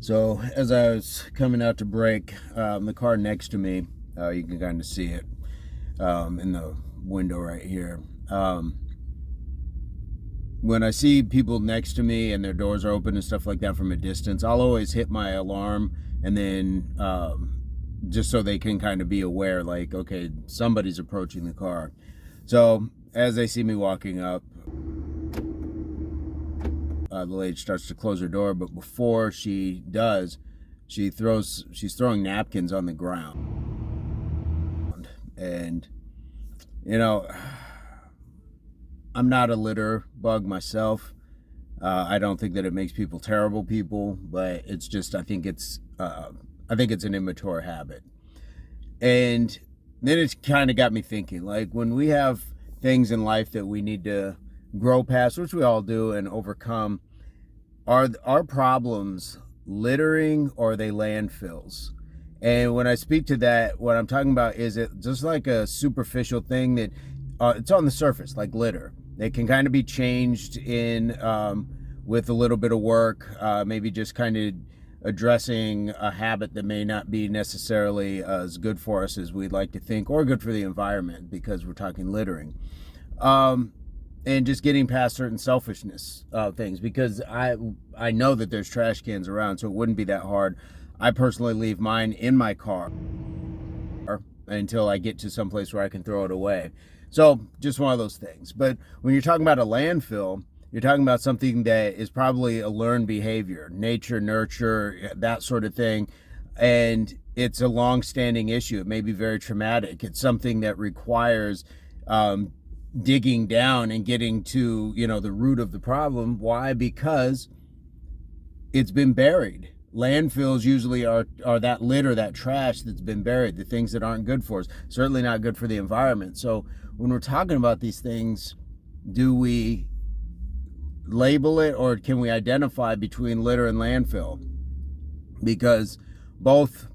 So as I was coming out to brake, the car next to me, you can kind of see it in the window right here. When I see people next to me and their doors are open and stuff like that from a distance, I'll always hit my alarm, and then just so they can kind of be aware, like, okay, somebody's approaching the car. So as they see me walking up, the lady starts to close her door, but before she does, she's throwing napkins on the ground. And I'm not a litter bug myself. I don't think that it makes people terrible people, but it's just I think it's an immature habit. And then it kind of got me thinking, like, when we have things in life that we need to grow past, which we all do, and overcome, are our problems littering or are they landfills? And when I speak to that, what I'm talking about is it just like a superficial thing that it's on the surface, like litter. It can kind of be changed in with a little bit of work, maybe just kind of addressing a habit that may not be necessarily as good for us as we'd like to think, or good for the environment, because we're talking littering. And just getting past certain selfishness things, because I know that there's trash cans around, so it wouldn't be that hard. I personally leave mine in my car until I get to some place where I can throw it away. So just one of those things. But when you're talking about a landfill, you're talking about something that is probably a learned behavior, nature, nurture, that sort of thing. And it's a long-standing issue. It may be very traumatic. It's something that requires digging down and getting to, the root of the problem. Why? Because it's been buried. Landfills usually are that litter, that trash that's been buried, the things that aren't good for us, certainly not good for the environment. So when we're talking about these things, do we label it, or can we identify between litter and landfill? Because both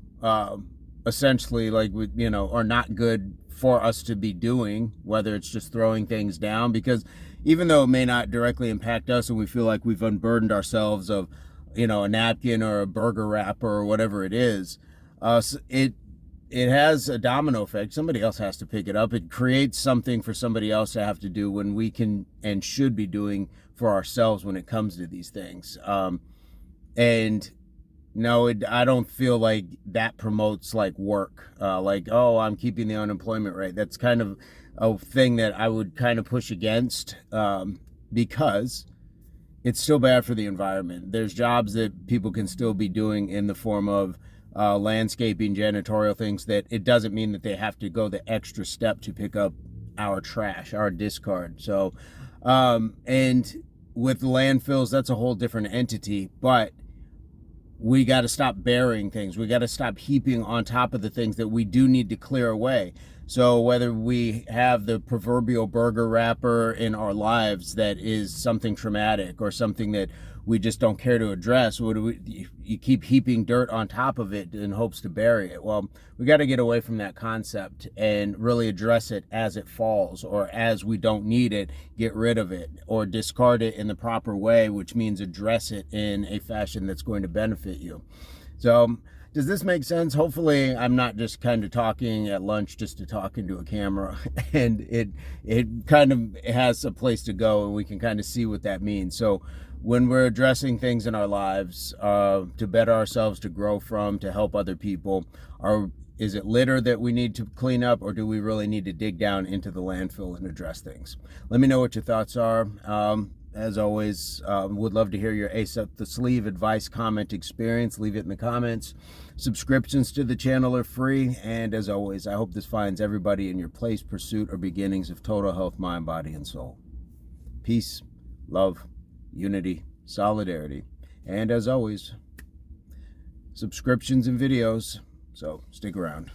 essentially, like, are not good for us to be doing, whether it's just throwing things down, because even though it may not directly impact us and we feel like we've unburdened ourselves of, a napkin or a burger wrapper or whatever it is, it has a domino effect. Somebody else has to pick it up. It creates something for somebody else to have to do when we can and should be doing for ourselves when it comes to these things. And no, I don't feel like that promotes like work. Like, oh, I'm keeping the unemployment rate. That's kind of a thing that I would kind of push against, because it's still bad for the environment. There's jobs that people can still be doing in the form of landscaping, janitorial things, that it doesn't mean that they have to go the extra step to pick up our trash, our discard. So, and with landfills, that's a whole different entity, but we got to stop burying things. We got to stop heaping on top of the things that we do need to clear away. So whether we have the proverbial burger wrapper in our lives that is something traumatic, or something that we just don't care to address, you keep heaping dirt on top of it in hopes to bury it. Well, we got to get away from that concept and really address it as it falls, or as we don't need it, get rid of it, or discard it in the proper way, which means address it in a fashion that's going to benefit you. So does this make sense? Hopefully I'm not just kind of talking at lunch just to talk into a camera, and it kind of has a place to go, and we can kind of see what that means. So when we're addressing things in our lives to better ourselves, to grow from, to help other people, is it litter that we need to clean up, or do we really need to dig down into the landfill and address things? Let me know what your thoughts are. As always, would love to hear your ace up the sleeve advice, comment, experience. Leave it in the comments. Subscriptions to the channel are free. And as always, I hope this finds everybody in your place, pursuit, or beginnings of total health, mind, body, and soul. Peace, love, unity, solidarity. And as always, subscriptions and videos. So stick around.